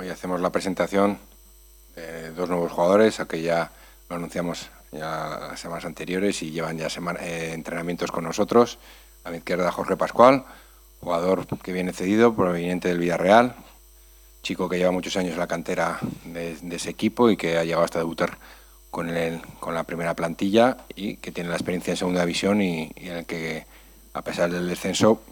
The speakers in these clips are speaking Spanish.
Hoy hacemos la presentación de dos nuevos jugadores, que ya lo anunciamos ya las semanas anteriores y llevan ya entrenamientos con nosotros. A mi izquierda, Jorge Pascual, jugador que viene cedido, proveniente del Villarreal, chico que lleva muchos años en la cantera de ese equipo y que ha llegado hasta debutar con la primera plantilla y que tiene la experiencia en segunda división y en el que, a pesar del descenso,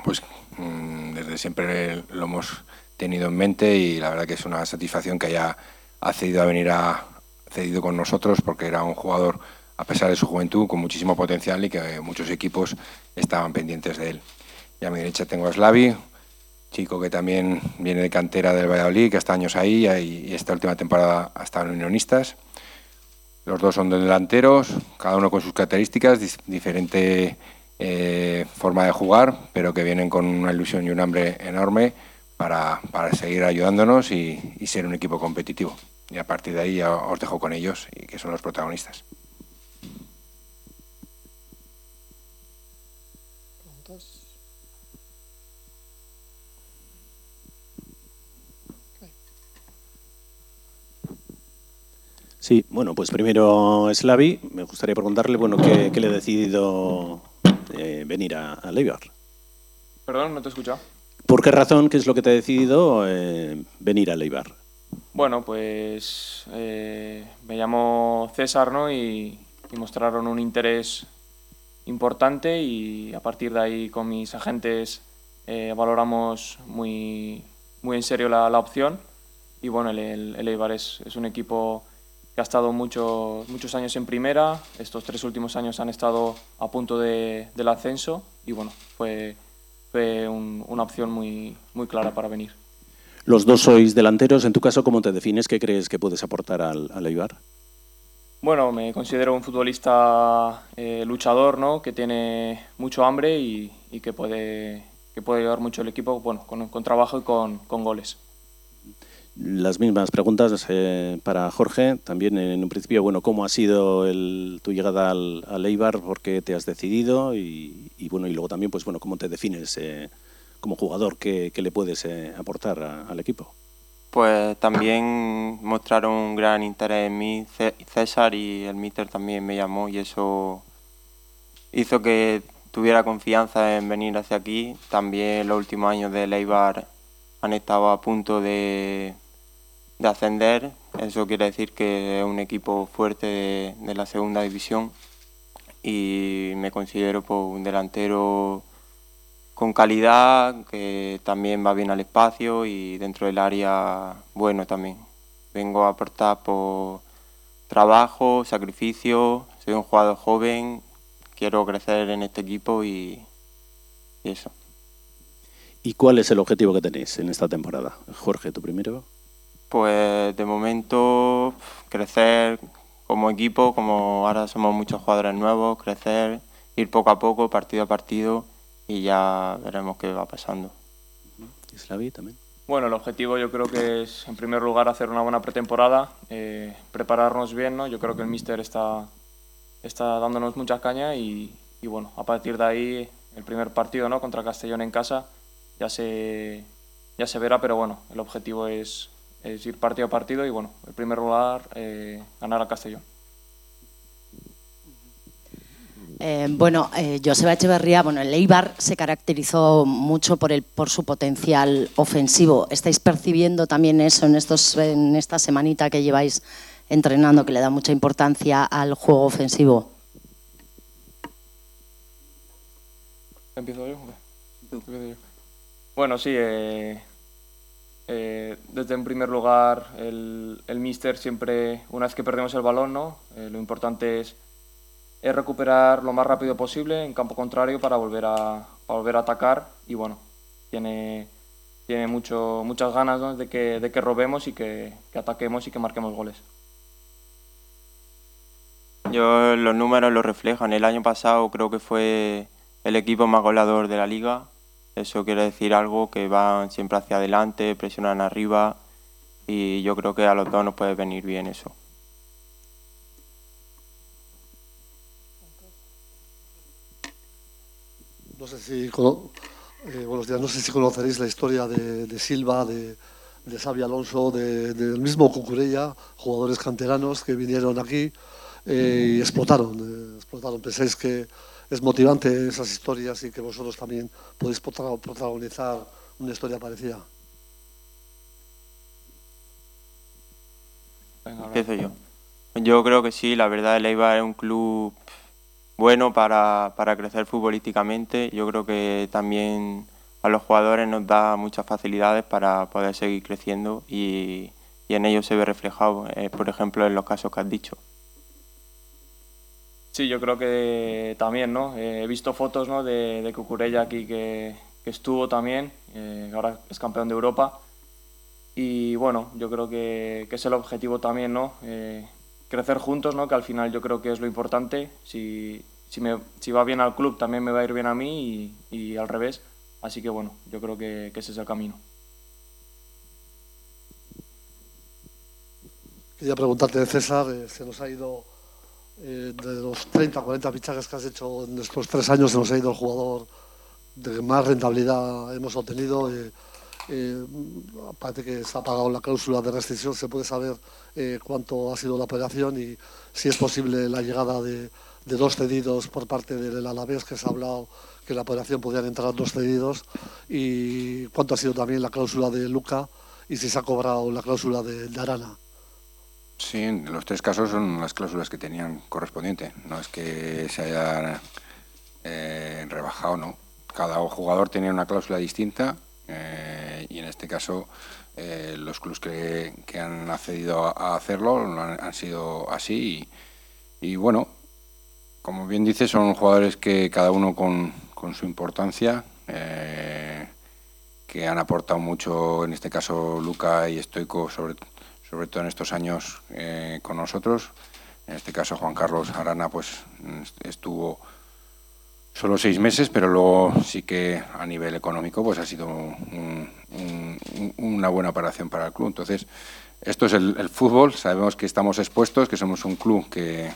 pues desde siempre lo hemos tenido en mente y la verdad que es una satisfacción que haya accedido a venir cedido con nosotros, porque era un jugador, a pesar de su juventud, con muchísimo potencial y que muchos equipos estaban pendientes de él. Y a mi derecha tengo a Slavi, chico que también viene de cantera del Valladolid, que está años ahí y esta última temporada ha estado en Unionistas. Los dos son delanteros, cada uno con sus características, diferente forma de jugar, pero que vienen con una ilusión y un hambre enorme para seguir ayudándonos y ser un equipo competitivo. Y a partir de ahí ya os dejo con ellos, y que son los protagonistas. Sí, bueno, pues primero Slavi, me gustaría preguntarle, bueno, ¿qué le ha decidido venir a Eibar? Perdón, no te he escuchado. ¿Por qué razón, qué es lo que te ha decidido venir a Eibar? Bueno, pues me llamo César, ¿no? Y mostraron un interés importante y a partir de ahí con mis agentes valoramos muy en serio la opción. Y bueno, el Eibar es un equipo que ha estado muchos años en primera. Estos 3 últimos años han estado a punto del ascenso y bueno, fue una opción muy clara para venir. Los dos sois delanteros. En tu caso, ¿cómo te defines? ¿Qué crees que puedes aportar al Eibar? Bueno, me considero un futbolista luchador, ¿no? Que tiene mucho hambre y que puede ayudar mucho al equipo, bueno, con trabajo y con goles. Las mismas preguntas para Jorge. También en un principio, bueno, ¿cómo ha sido tu llegada al Eibar? ¿Por qué te has decidido? Y bueno, y luego también, pues bueno, ¿cómo te defines como jugador? ¿Qué le puedes aportar al equipo? Pues también mostraron un gran interés en mí, César, y el míster también me llamó y eso hizo que tuviera confianza en venir hacia aquí. También los últimos años de Eibar han estado a punto de ascender. Eso quiere decir que es un equipo fuerte de la segunda división y me considero pues, un delantero con calidad, que también va bien al espacio y dentro del área bueno también. Vengo a aportar por trabajo, sacrificio, soy un jugador joven, quiero crecer en este equipo y eso. ¿Y cuál es el objetivo que tenéis en esta temporada? Jorge, ¿tú primero? Pues de momento crecer como equipo, como ahora somos muchos jugadores nuevos, crecer, ir poco a poco, partido a partido y ya veremos qué va pasando. ¿Y Slavi también? Bueno, el objetivo yo creo que es, en primer lugar, hacer una buena pretemporada, prepararnos bien, ¿no? Yo creo que el míster está dándonos mucha caña y bueno, a partir de ahí, el primer partido, ¿no? Contra Castellón en casa, ya se verá, pero bueno, el objetivo es ir partido a partido y bueno, en primer lugar, ganar a Castellón. Joseba Echeverría, el Eibar se caracterizó mucho por su potencial ofensivo. ¿Estáis percibiendo también eso en esta semanita que lleváis entrenando, que le da mucha importancia al juego ofensivo? ¿Empiezo yo? Bueno, sí, desde en primer lugar el míster siempre, una vez que perdemos el balón, ¿no? Lo importante es recuperar lo más rápido posible en campo contrario para volver a atacar y bueno, tiene muchas ganas, ¿no? de que robemos y que ataquemos y que marquemos goles. Los números lo reflejan. El año pasado creo que fue el equipo más goleador de la liga. Eso quiere decir algo, que van siempre hacia adelante, presionan arriba y yo creo que a los dos nos puede venir bien eso. No sé si buenos días, no sé si conoceréis la historia de Silva, de de Xavi Alonso, del mismo Cucurella, jugadores canteranos que vinieron aquí y explotaron. ¿Pensáis que es motivante esas historias y que vosotros también podéis protagonizar una historia parecida? Empiezo yo. Yo creo que sí, la verdad el Eibar es un club bueno para crecer futbolísticamente. Yo creo que también a los jugadores nos da muchas facilidades para poder seguir creciendo y en ello se ve reflejado, por ejemplo, en los casos que has dicho. Sí, yo creo que también, ¿no? He visto fotos, ¿no?, de Cucurella aquí que estuvo también, ahora es campeón de Europa. Y bueno, yo creo que es el objetivo también, ¿no? Crecer juntos, ¿no? Que al final yo creo que es lo importante. Si va bien al club, también me va a ir bien a mí y al revés. Así que bueno, yo creo que ese es el camino. Quería preguntarte, César, se nos ha ido, de los 30 o 40 fichajes que has hecho en estos 3 años, se nos ha ido el jugador de que más rentabilidad hemos obtenido. Parece que se ha pagado la cláusula de rescisión. ¿Se puede saber cuánto ha sido la operación y si es posible la llegada de 2 cedidos por parte del Alavés, que se ha hablado que en la operación podrían entrar 2 cedidos? ¿Y cuánto ha sido también la cláusula de Luca y si se ha cobrado la cláusula de Arana? Sí, en los 3 casos son las cláusulas que tenían correspondiente. No es que se haya rebajado, no. Cada jugador tenía una cláusula distinta. Y en este caso los clubes que han accedido a hacerlo han sido así y bueno, como bien dices, son jugadores que cada uno con su importancia, que han aportado mucho, en este caso Luca y Stoico, sobre todo en estos años con nosotros. En este caso Juan Carlos Arana pues estuvo solo 6 meses, pero luego sí que a nivel económico pues ha sido una buena operación para el club. Entonces, esto es el fútbol. Sabemos que estamos expuestos, que somos un club que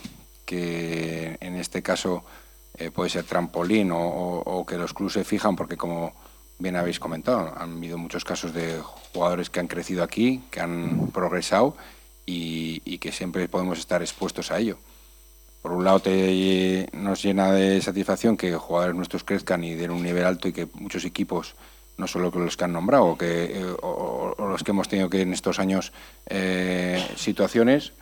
en este caso puede ser trampolín o que los clubes se fijan, porque como bien habéis comentado, han habido muchos casos de jugadores que han crecido aquí, que han progresado y que siempre podemos estar expuestos a ello. Por un lado nos llena de satisfacción que jugadores nuestros crezcan y den un nivel alto y que muchos equipos, no solo los que han nombrado o los que hemos tenido que en estos años situaciones,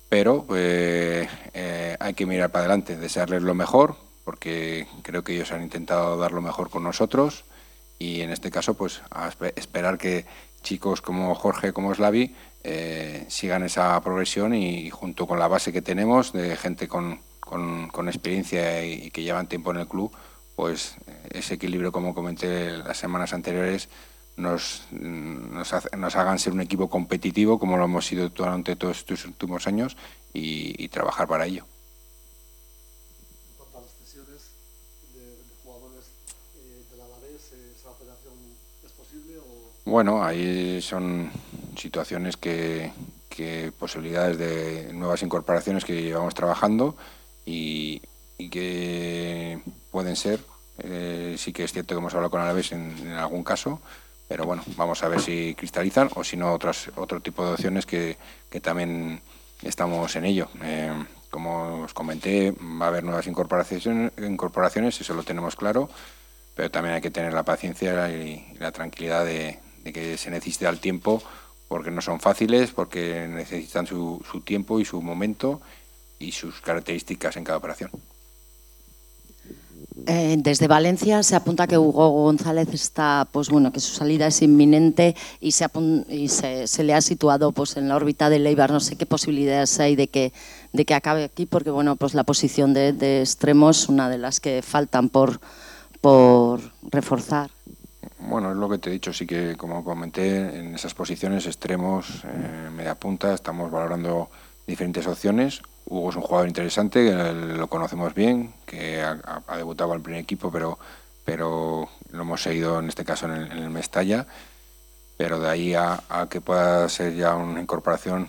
pero hay que mirar para adelante, desearles lo mejor, porque creo que ellos han intentado dar lo mejor con nosotros y en este caso pues a esperar que chicos como Jorge, como Slavi, sigan esa progresión y junto con la base que tenemos de gente con experiencia y que llevan tiempo en el club, pues ese equilibrio, como comenté las semanas anteriores, nos hagan ser un equipo competitivo como lo hemos sido durante todos estos últimos años y trabajar para ello. En cuanto a las cesiones de jugadores del Alavés, ¿esa operación es posible? Bueno, ahí son situaciones posibilidades de nuevas incorporaciones que llevamos trabajando y que pueden ser. Sí que es cierto que hemos hablado con Alavés en algún caso, pero bueno, vamos a ver si cristalizan o si no otro tipo de opciones que también estamos en ello. Como os comenté, va a haber nuevas incorporaciones, eso lo tenemos claro, pero también hay que tener la paciencia y la tranquilidad de que se necesita el tiempo, porque no son fáciles, porque necesitan su tiempo y su momento y sus características en cada operación. Desde Valencia se apunta que Hugo González está, pues bueno, que su salida es inminente y se le ha situado pues en la órbita del Eibar. No sé qué posibilidades hay de que acabe aquí, porque bueno, pues la posición de extremo es una de las que faltan por reforzar. Bueno, es lo que te he dicho, sí que como comenté, en esas posiciones extremos, media punta, estamos valorando diferentes opciones. Hugo es un jugador interesante, lo conocemos bien, que ha debutado en el primer equipo, pero lo hemos seguido en este caso en el Mestalla. Pero de ahí a que pueda ser ya una incorporación,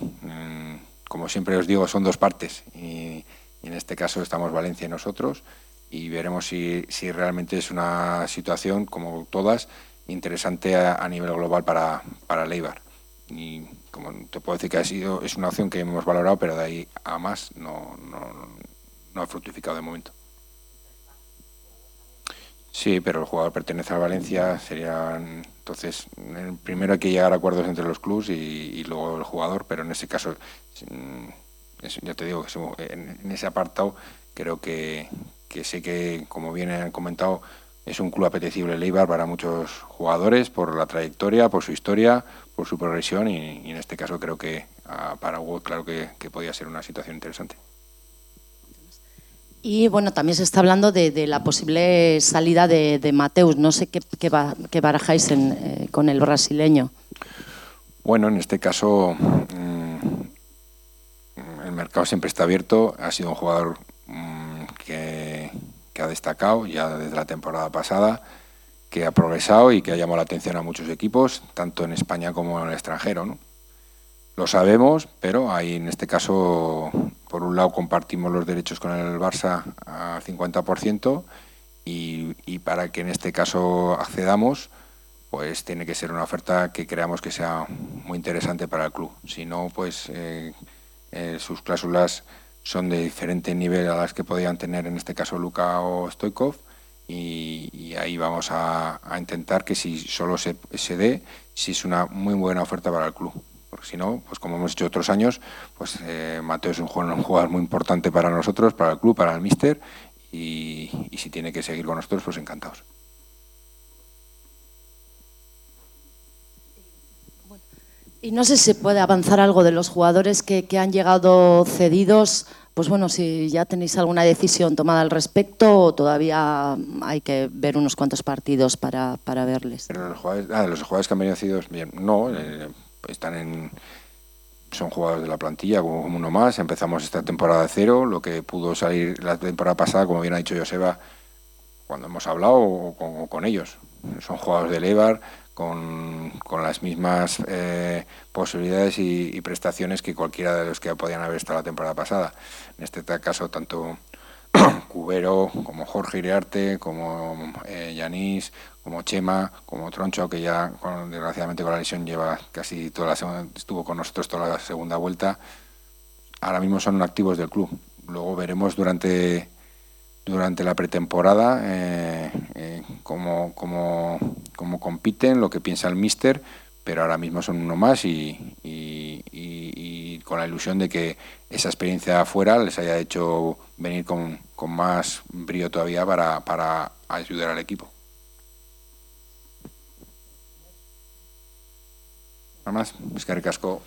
como siempre os digo, son 2 partes. Y en este caso estamos Valencia y nosotros, y veremos si realmente es una situación como todas interesante a nivel global para el Eibar. Y como te puedo decir que es una opción que hemos valorado, pero de ahí a más no ha fructificado de momento. Sí, pero el jugador pertenece al Valencia, entonces primero hay que llegar a acuerdos entre los clubes y luego el jugador, pero en ese caso, ya te digo, en ese apartado creo que sé que, como bien han comentado, es un club apetecible el Eibar para muchos jugadores por la trayectoria, por su historia, por su progresión y en este caso creo que para Hugo claro que podía ser una situación interesante. Y bueno, también se está hablando de la posible salida de Mateus. No sé qué barajáis con el brasileño. Bueno, en este caso el mercado siempre está abierto. Ha sido un jugador que ha destacado ya desde la temporada pasada, que ha progresado y que ha llamado la atención a muchos equipos, tanto en España como en el extranjero, ¿no? Lo sabemos, pero ahí en este caso, por un lado compartimos los derechos con el Barça a 50% y para que en este caso accedamos, pues tiene que ser una oferta que creamos que sea muy interesante para el club. Si no, pues sus cláusulas son de diferente nivel a las que podían tener en este caso Luka o Stoichkov y ahí vamos a intentar que si solo se dé, si es una muy buena oferta para el club. Porque si no, pues como hemos hecho otros años, pues Mateo es un jugador muy importante para nosotros, para el club, para el míster y si tiene que seguir con nosotros, pues encantados. Y no sé si se puede avanzar algo de los jugadores que han llegado cedidos. Pues bueno, si ya tenéis alguna decisión tomada al respecto o todavía hay que ver unos cuantos partidos para verles. Pero los jugadores que han venido cedidos, bien, no, son jugadores de la plantilla como uno más. Empezamos esta temporada de cero, lo que pudo salir la temporada pasada, como bien ha dicho Joseba, cuando hemos hablado con ellos. Son jugadores del Eibar con las mismas posibilidades y prestaciones que cualquiera de los que podían haber estado la temporada pasada. En este caso, tanto Cubero, como Jorge Iriarte, como Yanis, como Chema, como Troncho, que ya desgraciadamente con la lesión lleva casi estuvo con nosotros toda la segunda vuelta. Ahora mismo son activos del club. Luego veremos durante la pretemporada cómo compiten, lo que piensa el míster, pero ahora mismo son uno más y con la ilusión de que esa experiencia afuera les haya hecho venir con más brío todavía para ayudar al equipo. Nada más, eskerrik asko.